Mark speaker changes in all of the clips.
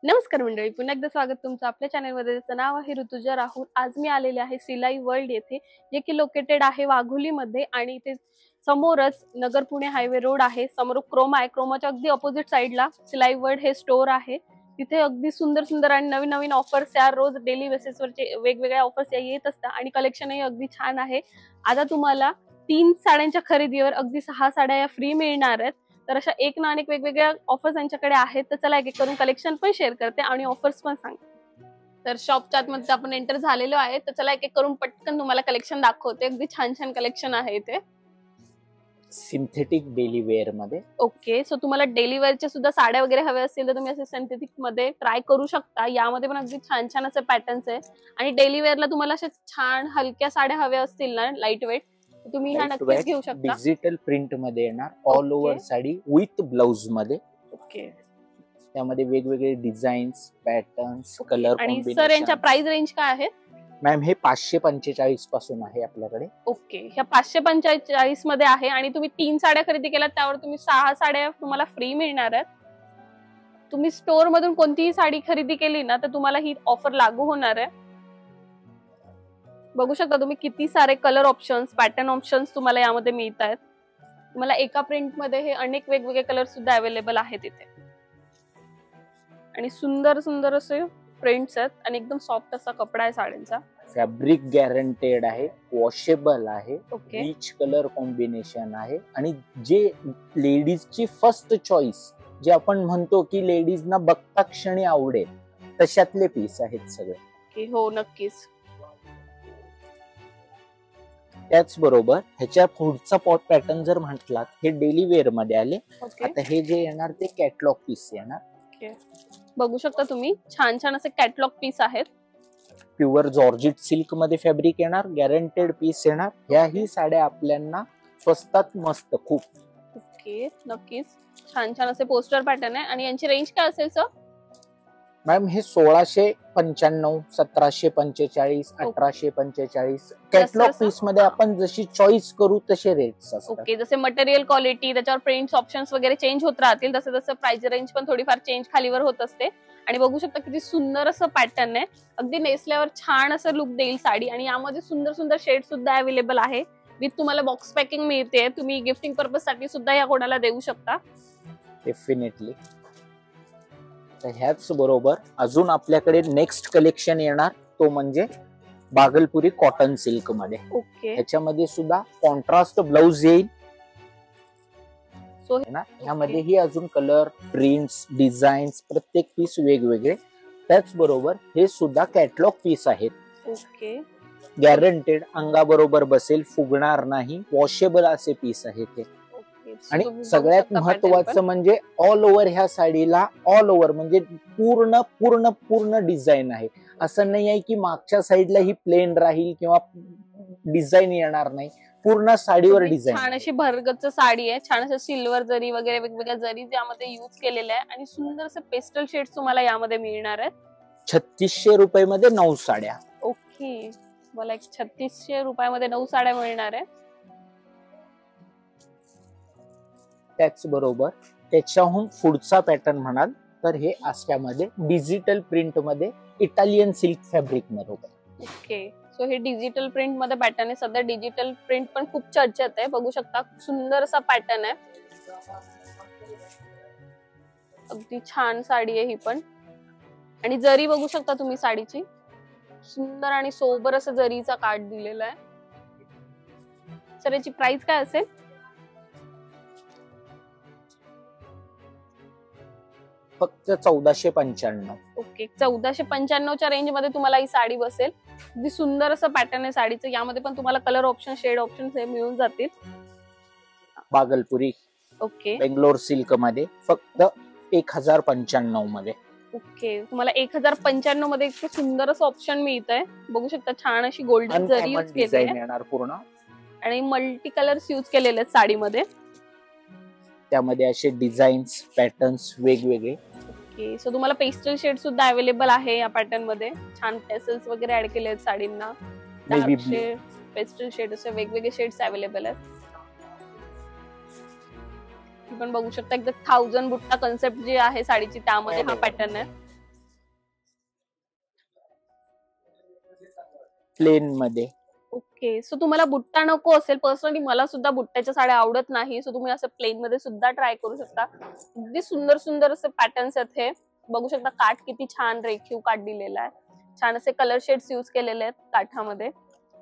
Speaker 1: नमस्कार मंडळी, पुन्हा एकदा स्वागत तुमचं आपल्या चॅनलमध्ये, ज्याचं नाव आहे ऋतुजा राहुल। आज मी आलेले आहे सिलाई वर्ल्ड येथे, जे की लोकेटेड आहे वाघोलीमध्ये आणि इथे समोरच नगर पुणे हायवे रोड आहे। समोर क्रोमा आहे, क्रोमाच्या अगदी ऑपोजिट साइडला सिलाई वर्ल्ड हे स्टोर आहे। तिथे अगदी सुंदर सुंदर आणि नवीन नवीन ऑफर्स या रोज डेली बेसिसवरचे वेगवेगळ्या ऑफर्स येत असतात आणि कलेक्शनही अगदी छान आहे। आता तुम्हाला 3 साड्यांच्या खरेदीवर अगदी 6 साड्या या फ्री मिळणार आहेत। तर अशा एक ना अनेक वेगवेगळ्या ऑफर्स यांच्याकडे आहेत। तर चला एक एक करून कलेक्शन पण शेअर करते आणि ऑफर्स पण सांगते। तर शॉपच्या आतमध्ये आपण एंटर झालेलो आहे। तर चला एक एक करून पटकन तुम्हाला कलेक्शन दाखवते। अगदी छान छान कलेक्शन आहे इथे।
Speaker 2: सिंथेटिक डेली वेअर मध्ये
Speaker 1: ओके, सो तुम्हाला डेली वेअरच्या सुद्धा साड्या वगैरे हव्या असतील तर तुम्ही असे सिंथेटिक मध्ये ट्राय करू शकता। यामध्ये पण अगदी छान छान असे पॅटर्न्स आहे आणि डेली वेअरला तुम्हाला अशा छान हलक्या साड्या हव्या असतील ना लाईट वेट, तुम्ही ह्या नक्कीच घेऊ शकता।
Speaker 2: डिजिटल प्रिंट मध्ये येणार all over sari with blouse मध्ये।
Speaker 1: ओके,
Speaker 2: त्यामध्ये वेगवेगळे डिझाईन्स, पॅटर्न्स, कलर
Speaker 1: आणि सर यांच्या प्राइस रेंज काय आहे?
Speaker 2: मॅम हे 545 पासून आहे आपल्याकडे।
Speaker 1: ओके, ह्या 545 मध्ये आहे आणि तुम्ही 3 साड्या खरेदी केल्यात त्यावर तुम्ही 6 साड्या तुम्हाला फ्री मिळणार आहेत। तुम्ही स्टोर मधून कोणतीही साडी खरेदी केली ना तर तुम्हाला ही ऑफर लागू होणार आहे। बघू शकता तुम्ही किती सारे कलर ऑप्शन्स, पॅटर्न ऑप्शन्स तुम्हाला यामध्ये मिळत आहेत। तुम्हाला एका प्रिंट मध्ये हे अनेक वेगवेगळे कलर सुद्धा अवेलेबल आहेत इथे आणि सुंदर सुंदर असे प्रिंट्स आहेत आणि एकदम सॉफ्ट असा कपडा आहे साड्यांचा।
Speaker 2: फॅब्रिक गॅरंटेड आहे, वॉशेबल आहे,
Speaker 1: ओके,
Speaker 2: रिच कलर कॉम्बिनेशन आहे आणि जे लेडीजची फर्स्ट चॉईस, जे आपण म्हणतो की लेडीजना बघता क्षणी आवडेल तशातले पीस आहेत सगळे।
Speaker 1: ओके, हो नक्कीच।
Speaker 2: त्याचबरोबर ह्याच्या पुढचा पॉट पॅटर्न जर म्हटलात, हे डेली वेअर मध्ये आले। आता हे जे येणार ते कॅटलॉग पीस येणार।
Speaker 1: ओके, बघू शकता तुम्ही छान छान असे कॅटलॉग पीस आहेत।
Speaker 2: प्युअर जॉर्जेट सिल्क मध्ये फॅब्रिक येणार, गॅरंटेड पीस येणार। ह्याही साड्या आपल्याला स्वस्तात मस्त खूप।
Speaker 1: ओके, नक्कीच छान छान असे पोस्टर पॅटर्न आहे आणि यांची रेंज काय असेल सर?
Speaker 2: मॅम हे 1695, 1745, 1845। कॅटलॉग पीस मध्ये आपण जशी चॉईस करू तसे रेट्स असतात।
Speaker 1: ओके, जसे मटेरियल क्वालिटी, त्याच्यावर प्रिंट्स ऑप्शन्स वगैरे चेंज होत राहतील, तसे तसे प्राइस रेंज पण थोडीफार चेंज खालीवर होत असते। आणि बघू शकता किती सुंदर असं पॅटर्न आहे, अगदी नेसल्यावर छान असं लुक देईल साडी आणि यामध्ये सुंदर सुंदर शेड सुद्धा अवेलेबल आहे। विथ तुम्हाला बॉक्स पॅकिंग मिळते, तुम्ही गिफ्टिंग पर्पज साठी सुद्धा या कोणाला देऊ शकता
Speaker 2: डेफिनेटली। तर ह्याच बरोबर अजून आपल्याकडे नेक्स्ट कलेक्शन येणार, तो म्हणजे भागलपुरी कॉटन सिल्क मध्ये।
Speaker 1: ओके,
Speaker 2: ह्याच्यामध्ये सुद्धा कॉन्ट्रास्ट ब्लाउज येईल।
Speaker 1: सो
Speaker 2: ह्यामध्येही अजून कलर, प्रिंट्स, डिझाईन्स प्रत्येक पीस वेगवेगळे। त्याचबरोबर हे सुद्धा कॅटलॉग पीस आहेत।
Speaker 1: ओके,
Speaker 2: गॅरंटेड, अंगाबरोबर बसेल, फुगणार नाही, वॉशेबल असे पीस आहेत हे। आणि सगळ्यात महत्वाचं म्हणजे ऑल ओव्हर ह्या साडीला ऑल ओव्हर म्हणजे पूर्ण पूर्ण पूर्ण डिझाईन आहे। असं नाही आहे की मागच्या साईडला ही प्लेन राहील किंवा डिझाईन येणार नाही, पूर्ण साडीवर डिझाईन।
Speaker 1: छान अशी भरगच्च साडी आहे, छान असं सिल्वर जरी वगैरे वेगवेगळ्या जरी यामध्ये यूज केलेल्या आहे आणि सुंदर असं पेस्टल शेड्स तुम्हाला यामध्ये मिळणार आहेत।
Speaker 2: 3600 रुपये मध्ये 9 साड्या।
Speaker 1: ओके, मला 3600 रुपयामध्ये 9 साड्या मिळणार आहे।
Speaker 2: त्याचबरोबर त्याच्याहून पुढचा पॅटर्न म्हणाल तर हे आस्क्यामध्ये डिजिटल प्रिंट मध्ये इटालियन सिल्क फॅब्रिक मध्ये।
Speaker 1: ओके, सो हे डिजिटल प्रिंट मध्ये पॅटर्न आहे। सध्या डिजिटल प्रिंट पण खूप चर्चेत आहे। बघू शकता सुंदर असा पॅटर्न आहे, अगदी छान साडी आहे ही पण। आणि जरी बघू शकता तुम्ही साडीची सुंदर आणि सोबर असं जरीचा काठ दिलेला आहे। सर याची प्राइस काय असेल?
Speaker 2: फक्त 1495।
Speaker 1: ओके, 1495च्या रेंज मध्ये तुम्हाला ही साडी बसेल। अगदी सुंदर असं पॅटर्न आहे साडीचं, यामध्ये पण तुम्हाला कलर ऑप्शन, शेड ऑप्शन हे मिळून जातील।
Speaker 2: भागलपुरी
Speaker 1: ओके,
Speaker 2: बेंगलोर सिल्क मध्ये फक्त 1095 मध्ये।
Speaker 1: ओके, तुम्हाला 1095 मध्ये इतकं सुंदर असं ऑप्शन मिळतंय। बघू शकता छान अशी गोल्डन जरी यूज केलेली आहे
Speaker 2: येणार पूर्ण
Speaker 1: आणि मल्टी कलर्स यूज केलेले आहेत साडीमध्ये।
Speaker 2: त्यामध्ये असे डिझाईन्स, पॅटर्न्स वेगवेगळे।
Speaker 1: ओके, सो तुम्हाला पेस्टल शेड सुद्धा अवेलेबल आहे या पॅटर्न मध्ये। छान टेसल्स वगैरे ऍड केले आहेत साडींना, पेस्टल शेड असे वेगवेगळे शेड्स अवेलेबल आहेत। पण बघू शकता एकदम 1000 बुट्टा कन्सेप्ट जी आहे साडीची त्यामध्ये हा पॅटर्न आहे।
Speaker 2: प्लेन मध्ये.
Speaker 1: ओके, सो तुम्हाला बुट्टा नको असेल, पर्सनली मला सुद्धा बुट्ट्याच्या साड्या आवडत नाही, सो तुम्ही असं प्लेन मध्ये सुद्धा ट्राय करू शकता. अगदी सुंदर सुंदर असे पॅटर्न्स आहेत हे. बघू शकता काठ किती छान रेखीव काठ दिलेला आहे. छान असे कलर शेड्स यूज केलेले आहेत काठामध्ये.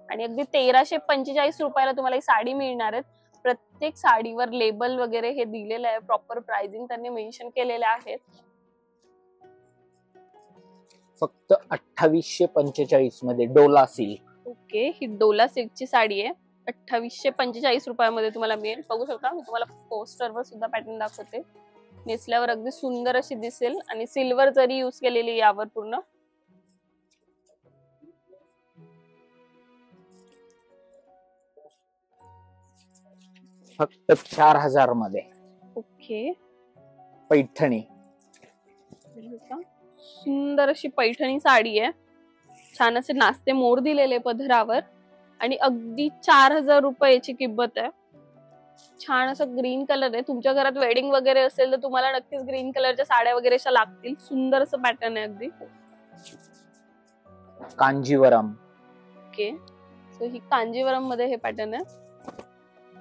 Speaker 1: आणि अगदी 1345 रुपयाला तुम्हाला ही साडी मिळणार आहे. प्रत्येक साडीवर लेबल वगैरे हे दिलेलं आहे, प्रॉपर प्राइसिंग त्यांनी मेन्शन केलेले आहेत.
Speaker 2: फक्त 2845 मध्ये डोला सिल्क.
Speaker 1: ओके, ही डोला सिल्कची साडी आहे. 2845 रुपयामध्ये तुम्हाला मिळेल. बघू शकता, मी तुम्हाला पोस्टरवर सुद्धा पॅटर्न दाखवते. नेसल्यावर अगदी सुंदर अशी दिसेल आणि सिल्वर जरी यूज केलेली यावर पूर्ण.
Speaker 2: फक्त 4000 मध्ये.
Speaker 1: ओके,
Speaker 2: पैठणी.
Speaker 1: सुंदर अशी पैठणी साडी आहे. छान असे नाचते मोर दिलेले पदरावर आणि अगदी 4000 रुपयाची किंमत आहे. छान असं ग्रीन कलर आहे. तुमच्या घरात वेडिंग वगैरे असेल तर तुम्हाला नक्कीच ग्रीन कलरच्या साड्या वगैरे अशा लागतील. सुंदर असं पॅटर्न आहे अगदी.
Speaker 2: कांजीवरम.
Speaker 1: ओके, सो ही कांजीवरम मध्ये हे पॅटर्न आहे.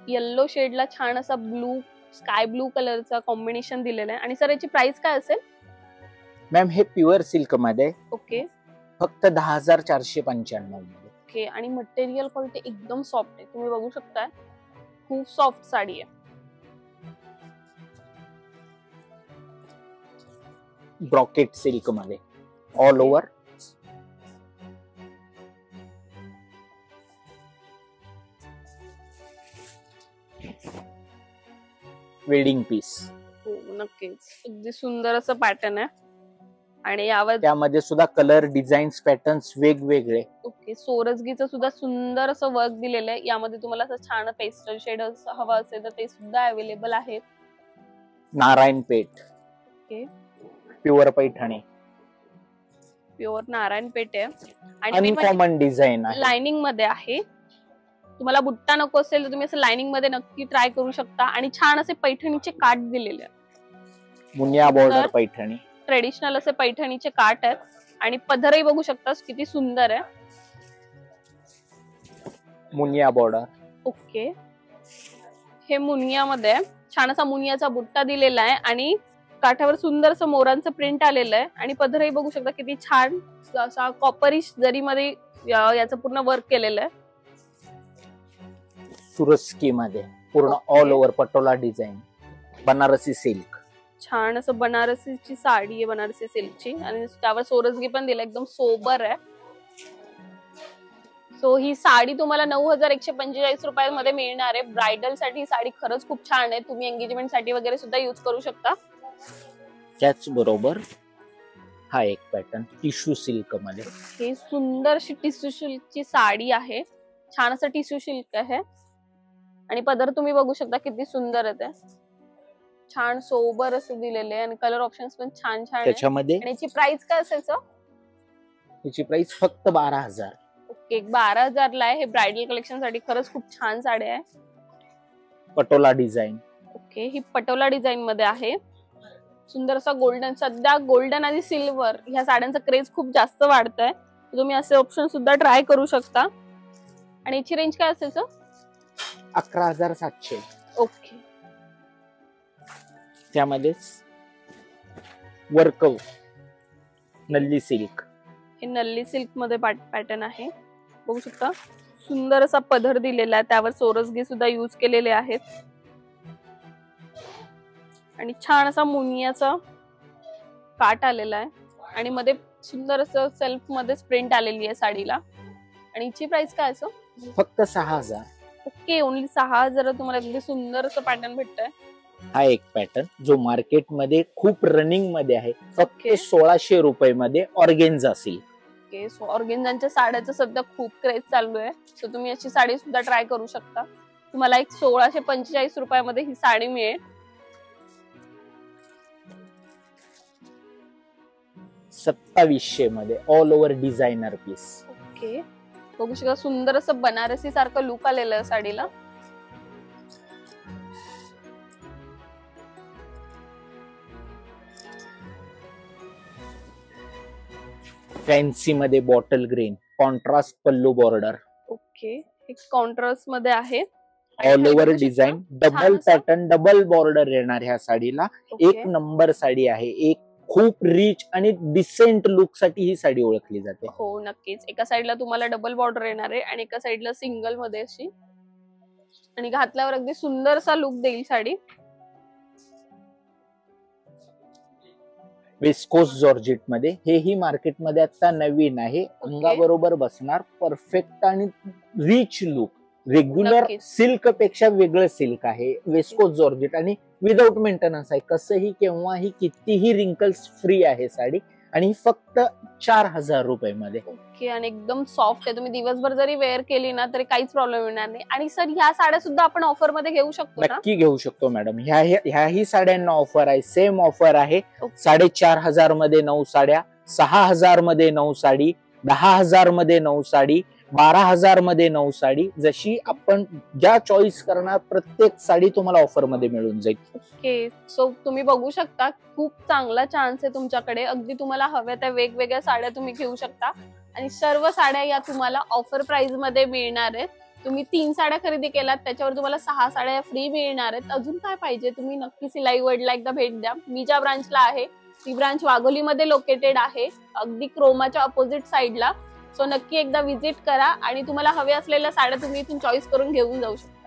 Speaker 1: येल्लो शेडला छान असा ब्लू, स्काय ब्लू कलरचा कॉम्बिनेशन दिलेलं आहे. आणि सर याची प्राइस काय असेल?
Speaker 2: मॅम हे प्युअर सिल्क मध्ये.
Speaker 1: ओके,
Speaker 2: फक्त 10495 मध्ये.
Speaker 1: ओके, आणि मटेरियल क्वालिटी एकदम सॉफ्ट आहे. तुम्ही बघू शकताय, खूप सॉफ्ट साडी आहे.
Speaker 2: ब्रॉकेट सिल्क मध्ये ऑल ओव्हर. Wedding piece.
Speaker 1: हो, नक्कीच अगदी सुंदर असं पॅटर्न आहे. आणि यावर
Speaker 2: त्यामध्ये सुद्धा कलर डिझाईन्स पॅटर्न्स वेगवेगळे.
Speaker 1: ओके, सोरजगीचं सुद्धा सुंदर असं वर्क दिलेलं आहे. यामध्ये तुम्हाला असं छान पेस्टल शेड हवं असेल तर ते सुद्धा अवेलेबल आहेत.
Speaker 2: Narayanpeth.
Speaker 1: Okay,
Speaker 2: pure Paithani.
Speaker 1: Pure Narayanpeth आहे आणि
Speaker 2: अनकॉमन डिझाईन आहे.
Speaker 1: लाइनिंग मध्ये आहे. तुम्हाला बुट्टा नको असेल तर तुम्ही असं लाइनिंग मध्ये नक्की ट्राय करू शकता. आणि छान असे पैठणीचे काठ दिलेले आहेत.
Speaker 2: मुनिया बॉर्डर पैठणी.
Speaker 1: ट्रेडिशनल असे पैठणीचे काठ आहेत आणि पदरही बघू शकता किती सुंदर आहे.
Speaker 2: मुनिया बॉर्डर.
Speaker 1: ओके, हे मुनियामध्ये छान असा मुनियाचा बुट्टा दिलेला आहे आणि काठावर सुंदर असं मोरांचं प्रिंट आलेलं आहे. आणि पदरही बघू शकता किती छान असा कॉपरिश जरीमध्ये याचं पूर्ण वर्क केलेलं आहे.
Speaker 2: सुरस्की मध्ये पूर्ण all over Patola design. Banarasi silk.
Speaker 1: छान असं बनारसीची साडी आहे, बनारसी सिल्कची, आणि त्यावर सोरसगी पण दिला. एकदम सोबर आहे. सो ही साडी तुम्हाला 9145 रुपयांमध्ये मिळणार आहे. ब्रायडल साठी ही साडी खरंच खूप छान आहे. तुम्ही एंगेजमेंट साठी वगैरे सुद्धा यूज करू शकता.
Speaker 2: त्याचबरोबर हा एक पॅटर्न टिश्यू सिल्क मध्ये.
Speaker 1: हे सुंदर अशी टिश्यू सिल्कची साडी आहे. छान असं टिश्यू सिल्क आहे आणि पदर तुम्ही बघू शकता किती सुंदर आहे. ते छान सोबर असं दिलेले आणि कलर ऑप्शन्स पण छान छान आहे.
Speaker 2: त्याच्यामध्ये
Speaker 1: आणि याची प्राइस काय असेल सर?
Speaker 2: याची प्राइस फक्त 12000.
Speaker 1: ओके, 12000 ला आहे. हे ब्रायडल कलेक्शन साठी खरंच खूप छान साडी आहे.
Speaker 2: पटोला डिझाईन.
Speaker 1: ओके, ही पटोला डिझाईन मध्ये आहे. सुंदर असा गोल्डन. सध्या गोल्डन आणि सिल्वर ह्या साड्यांचा क्रेज खूप जास्त वाढतंय. तुम्ही असे ऑप्शन सुद्धा ट्राय करू शकता. आणि याची रेंज काय असेल सर?
Speaker 2: 11700.
Speaker 1: ओके,
Speaker 2: त्यामध्येच वर्क नल्ली सिल्क.
Speaker 1: हे नल्ली सिल्क मध्ये पॅटर्न आहे. बघू शकता सुंदर असा पदर दिलेला आहे. त्यावर सोरसगी सुद्धा यूज केलेले आहेत. आणि छान असा मुनियाचा काठ आलेला आहे आणि मध्ये सुंदर असं सेल्फ मध्ये प्रिंट आलेली आहे साडीला. आणि हिची प्राइस काय असं?
Speaker 2: फक्त 6000.
Speaker 1: ओके, ओनली 6000 तुम्हाला अगदी सुंदर असं पॅटर्न भेटतंय.
Speaker 2: हा एक पॅटर्न जो मार्केट मध्ये खूप रनिंग मध्ये आहे. फक्त 1600 रुपये मध्ये ऑर्गेन्झा सिल्क.
Speaker 1: ओके, सो ऑर्गेन्झाच्या साड्याचं सध्या खूप क्रेज चालू आहे. सो तुम्ही याची साडी सुद्धा ट्राय करू शकता. तुम्हाला एक 1645 रुपयामध्ये ही साडी मिळेल.
Speaker 2: 2700 मध्ये all over designer piece.
Speaker 1: Okay, बघू शकता सुंदर असं बनारसी सारखं लुक आलेलं आहे साडीला.
Speaker 2: फॅन्सी मध्ये bottle green. Contrast pallu border,
Speaker 1: okay, एक कॉन्ट्रास्ट मध्ये आहे,
Speaker 2: all over design, double pattern, double border येणार ह्या साडीला. एक नंबर साडी आहे, एक खूप रिच आणि डिसेंट लुक साठी ही साडी ओळखली जाते.
Speaker 1: हो नक्कीच. एका साईडला तुम्हाला डबल बॉर्डर येणार आहे आणि एका साईडला सिंगल मध्ये अशी, आणि घातल्यावर अगदी सुंदरसा लुक देईल साडी.
Speaker 2: विस्कोस जॉर्जेट मध्ये, हेही मार्केटमध्ये आता नवीन आहे. अंगाबरोबर बसणार, परफेक्ट आणि रिच लुक. रेग्युलर सिल्क पेक्षा वेगळं सिल्क आहे, विस्कोस जॉर्जेट, आणि विदाउट मेंटेनन्स आहे. कसंही केव्हाही कितीही रिंकल्स फ्री आहे साडी, आणि फक्त 4000 रुपये मध्ये.
Speaker 1: ओके, आणि एकदम सॉफ्ट आहे. तुम्ही दिवसभर जरी वेअर केली ना तरी काहीच प्रॉब्लेम येणार नाही. आणि सर ह्या साड्या सुद्धा आपण ऑफर मध्ये घेऊ शकतो ना?
Speaker 2: नक्की घेऊ शकतो मॅडम. ह्याही साड्यांना ऑफर आहे, सेम ऑफर आहे. 4500 मध्ये 9 साड्या, 6000 मध्ये 9 साडी, 10000 मध्ये 9 साडी, 12000 मध्ये 9 साडी. जशी आपण ज्या चॉईस करणार प्रत्येक साडी तुम्हाला ऑफर मध्ये मिळून जाईल.
Speaker 1: ओके, सो तुम्ही बघू शकता खूप चांगला चान्स आहे तुमच्याकडे. अगदी तुम्हाला हव्या त्या वेगवेगळ्या साड्या तुम्ही घेऊ शकता, आणि सर्व साड्या या तुम्हाला ऑफर प्राइस मध्ये मिळणार आहेत. तुम्ही 3 साड्या खरेदी केलात त्याच्यावर तुम्हाला 6 साड्या फ्री मिळणार आहेत. अजून काय पाहिजे, तुम्ही नक्की सिलाई वर्ल्डला एकदा भेट द्या. मी ज्या ब्रांचला आहे ती ब्रांच वाघोलीमध्ये लोकेटेड आहे, अगदी क्रोमाच्या अपोजिट साइडला. सो नक्की एकदा व्हिजिट करा आणि तुम्हाला हवे असलेल्या साड्या तुम्ही इथून चॉईस करून घेऊन जाऊ शकता.